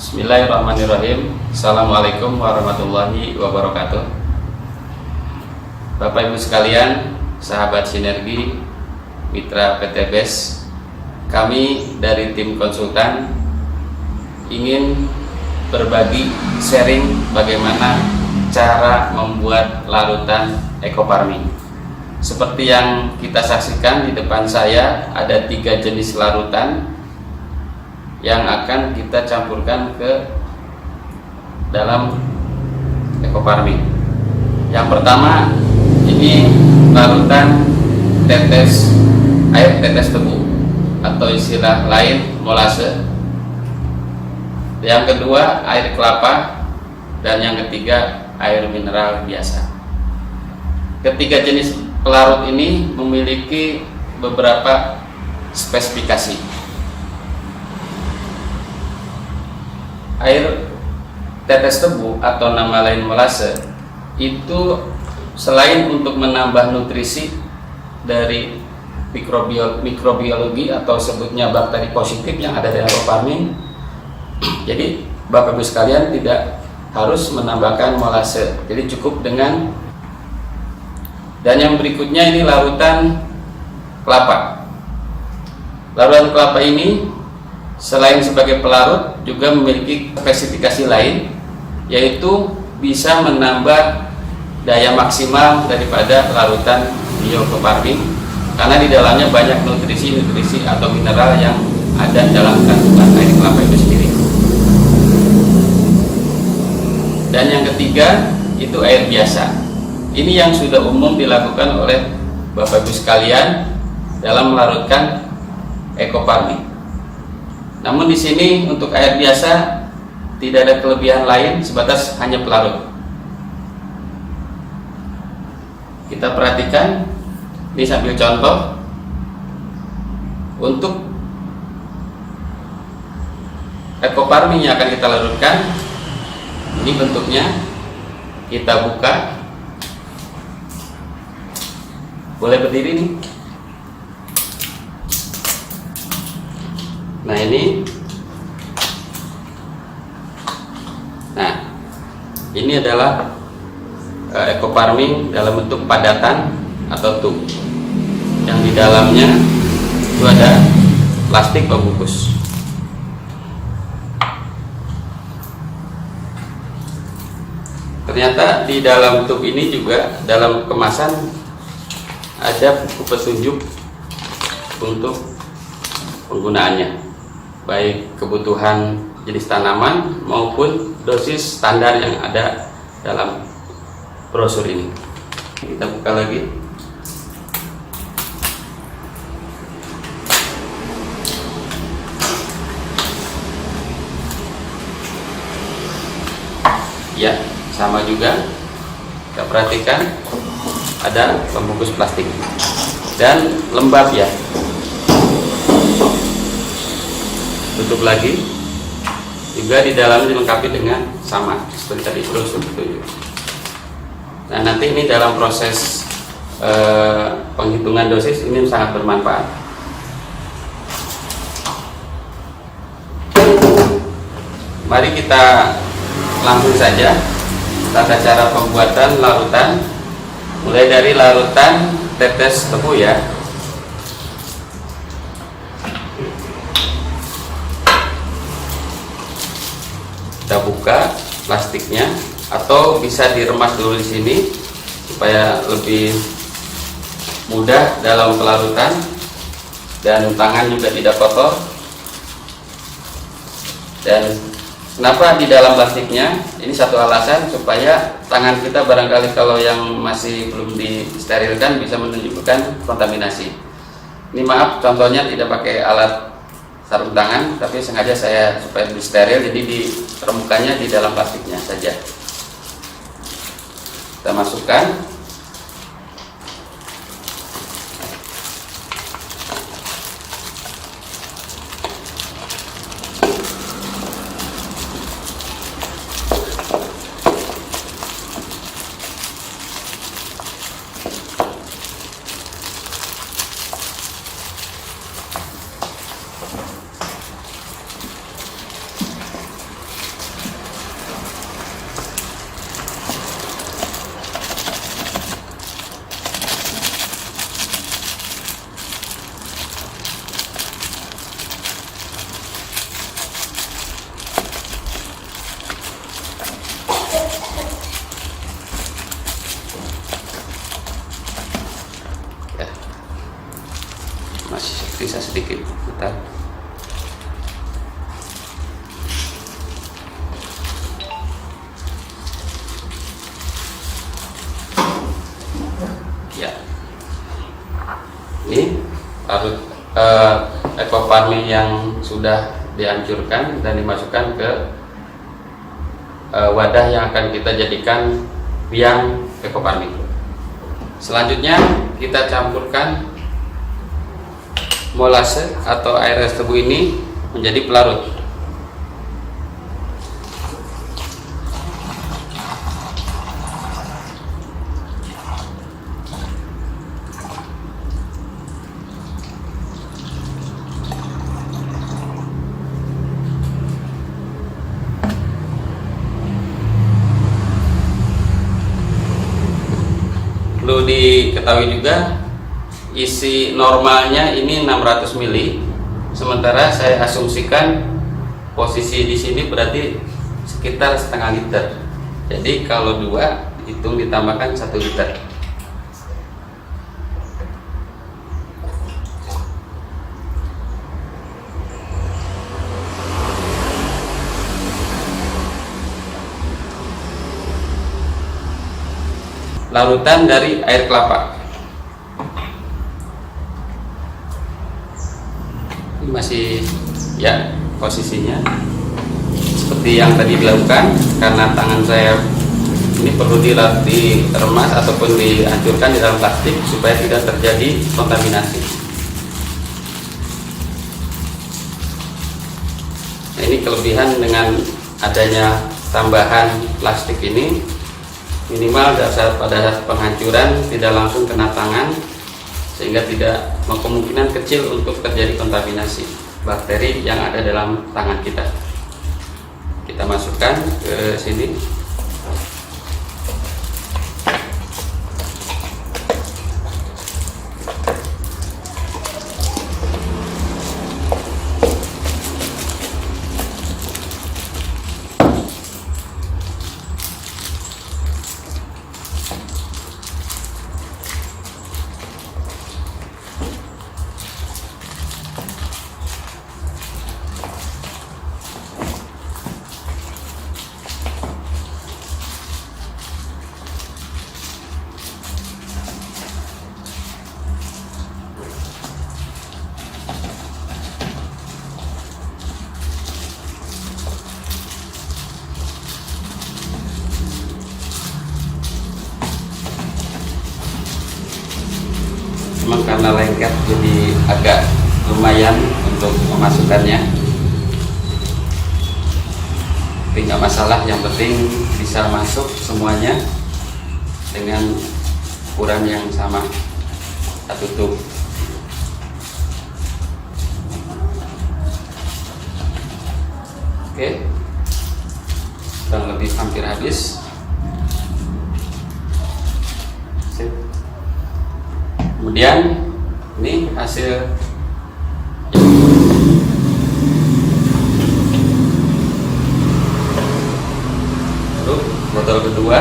Bismillahirrahmanirrahim. Assalamualaikum warahmatullahi wabarakatuh. Bapak Ibu sekalian, sahabat Sinergi, mitra PT BES, kami dari tim konsultan ingin berbagi sharing bagaimana cara membuat larutan ekofarming. Seperti yang kita saksikan di depan saya, ada 3 jenis larutan yang akan kita campurkan ke dalam ekofarming. Yang pertama, ini larutan air tetes tebu atau istilah lain molase. Yang kedua, air kelapa, dan yang ketiga, air mineral biasa. Ketiga jenis pelarut ini memiliki beberapa spesifikasi. Air tetes tebu atau nama lain molase itu selain untuk menambah nutrisi dari mikrobiologi atau sebutnya bakteri positif yang ada dalam ekofarming, jadi Bapak Ibu sekalian tidak harus menambahkan molase, jadi cukup dengan. Dan yang berikutnya ini larutan kelapa. Larutan kelapa ini selain sebagai pelarut juga memiliki spesifikasi lain, yaitu bisa menambah daya maksimal daripada larutan biofarming karena di dalamnya banyak nutrisi atau mineral yang ada dalam kandungan air kelapa itu sendiri. Dan yang ketiga itu air biasa. Ini yang sudah umum dilakukan oleh Bapak Ibu sekalian dalam melarutkan ekofarming. Namun di sini untuk air biasa tidak ada kelebihan lain sebatas hanya pelarut. Kita perhatikan, ini sambil contoh. Untuk ekofarming yang akan kita larutkan, ini bentuknya, kita buka. Boleh berdiri nih. Nah ini adalah ekofarming dalam bentuk padatan atau tub yang di dalamnya itu ada plastik pembungkus. Ternyata di dalam tub ini juga dalam kemasan ada buku petunjuk untuk penggunaannya, baik kebutuhan jenis tanaman maupun dosis standar yang ada dalam brosur ini. Kita buka lagi. Ya, sama juga. Kita perhatikan ada pembungkus plastik dan lembab ya. Tutup lagi. Juga di dalamnya dilengkapi dengan sama seperti tadi brosur itu. Nah, nanti ini dalam proses penghitungan dosis ini sangat bermanfaat. Mari kita langsung saja tata cara pembuatan larutan, mulai dari larutan tetes tebu ya. Kita buka plastiknya atau bisa diremas dulu di sini supaya lebih mudah dalam pelarutan dan tangan juga tidak kotor. Dan kenapa di dalam plastiknya? Ini satu alasan supaya tangan kita barangkali kalau yang masih belum disterilkan bisa menunjukkan kontaminasi. Ini maaf contohnya tidak pakai alat sarung tangan, tapi sengaja saya supaya lebih steril, jadi di permukaannya di dalam plastiknya saja. Kita masukkan. ekoparmin yang sudah dihancurkan dan dimasukkan ke wadah yang akan kita jadikan biang ekoparmin. Selanjutnya kita campurkan molase atau air es tebu ini menjadi pelarut. Perlu diketahui juga isi normalnya ini 600 ml, sementara saya asumsikan posisi di sini berarti sekitar setengah liter. Jadi kalau 2 hitung ditambahkan 1 liter. Larutan dari air kelapa. Ini masih ya posisinya seperti yang tadi dilakukan, karena tangan saya ini perlu diremas ataupun dihancurkan di dalam plastik supaya tidak terjadi kontaminasi. Nah, ini kelebihan dengan adanya tambahan plastik ini, minimal pada saat penghancuran tidak langsung kena tangan, sehingga tidak kemungkinan kecil untuk terjadi kontaminasi bakteri yang ada dalam tangan kita. Kita masukkan ke sini. Memang karena lengket jadi agak lumayan untuk memasukkannya, tapi nggak masalah, yang penting bisa masuk semuanya dengan ukuran yang sama. Kita tutup. Oke, kurang lebih hampir habis. Kemudian ini hasil lalu botol kedua.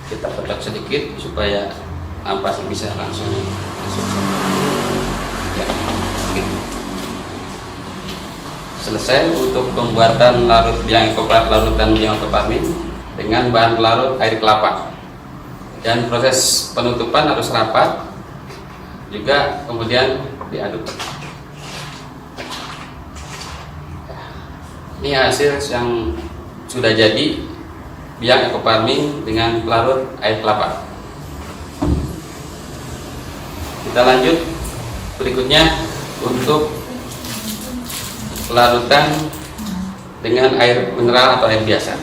Kita petak sedikit supaya ampas bisa langsung masuk. Selesai untuk pembuatan larutan biang ekoparmin dengan bahan pelarut air kelapa, dan proses penutupan harus rapat juga, kemudian diaduk. Ini hasil yang sudah jadi biang ekoparmin dengan pelarut air kelapa. Kita lanjut berikutnya untuk larutan dengan air mineral atau air biasa.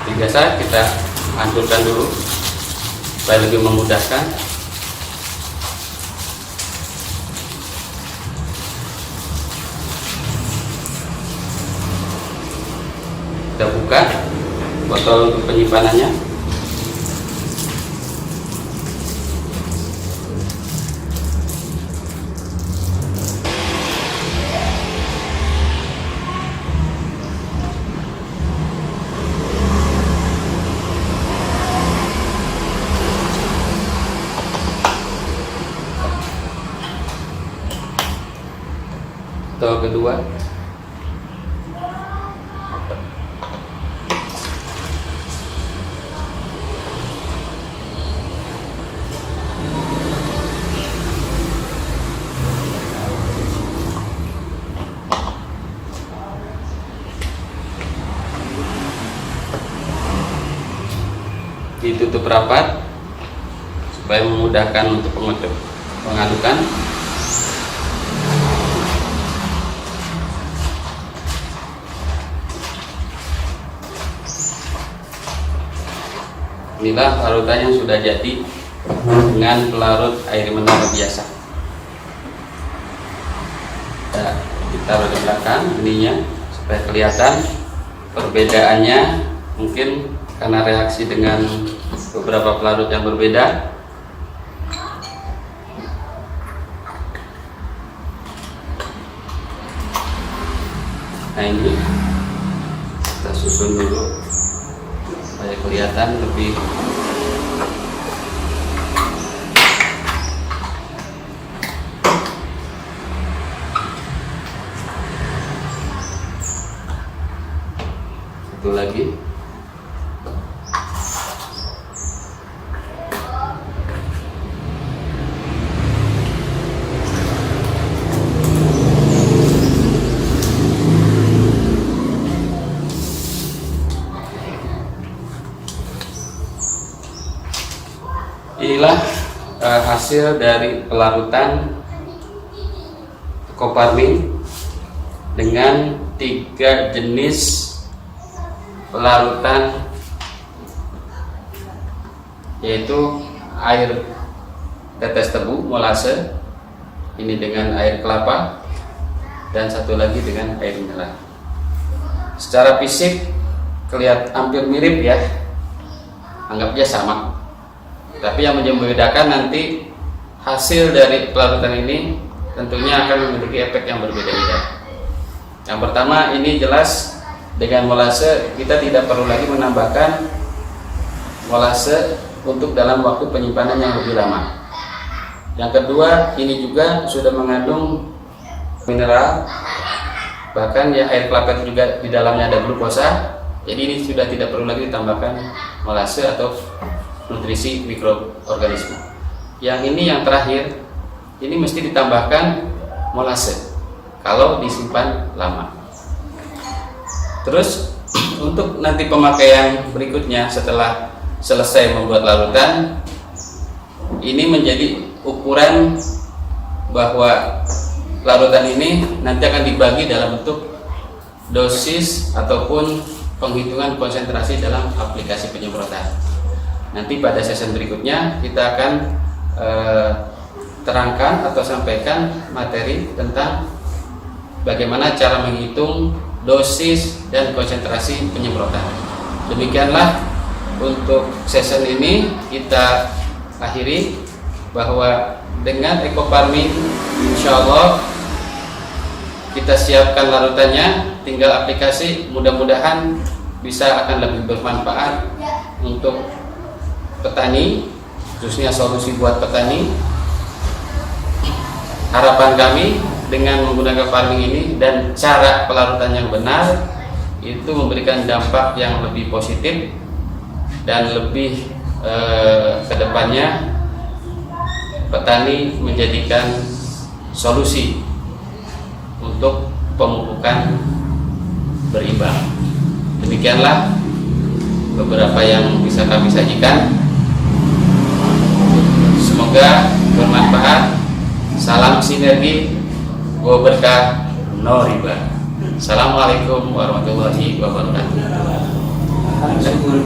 Air biasa kita hancurkan dulu supaya lebih memudahkan. Kita buka botol untuk penyimpanannya. contoh kedua. Ditutup rapat supaya memudahkan untuk pengadukan. Inilah larutan yang sudah jadi dengan pelarut air mineral biasa. Nah, kita taruh di belakang ininya supaya kelihatan perbedaannya, mungkin karena reaksi dengan beberapa pelarut yang berbeda. Nah, ini kita susun dulu supaya kelihatan lebih satu lagi. Inilah hasil dari pelarutan Ecoparmin dengan 3 jenis pelarutan, yaitu air tetes tebu molase, ini dengan air kelapa, dan satu lagi dengan air mineral. Secara fisik kelihatan hampir mirip ya, anggapnya sama. Tapi yang membedakan nanti hasil dari pelarutan ini tentunya akan memiliki efek yang berbeda-beda. Yang pertama, ini jelas dengan molase kita tidak perlu lagi menambahkan molase untuk dalam waktu penyimpanan yang lebih lama. Yang kedua, ini juga sudah mengandung mineral, bahkan ya air kelapa itu juga di dalamnya ada glukosa. Jadi ini sudah tidak perlu lagi ditambahkan molase atau nutrisi mikroorganisme. Yang ini yang terakhir, ini mesti ditambahkan molase kalau disimpan lama. Terus untuk nanti pemakaian berikutnya setelah selesai membuat larutan, ini menjadi ukuran bahwa larutan ini nanti akan dibagi dalam bentuk dosis ataupun penghitungan konsentrasi dalam aplikasi penyemprotan. Nanti pada sesi berikutnya kita akan terangkan atau sampaikan materi tentang bagaimana cara menghitung dosis dan konsentrasi penyemprotan. Demikianlah untuk sesi ini kita akhiri, bahwa dengan Ecoparmin insya Allah kita siapkan larutannya, tinggal aplikasi, mudah-mudahan bisa akan lebih bermanfaat untuk petani, khususnya solusi buat petani. Harapan kami dengan menggunakan farming ini dan cara pelarutan yang benar itu memberikan dampak yang lebih positif dan lebih kedepannya petani menjadikan solusi untuk pemupukan berimbang. Demikianlah beberapa yang bisa kami sajikan. Semoga bermanfaat. Salam sinergi, go berkah, no riba. Assalamualaikum warahmatullahi wabarakatuh.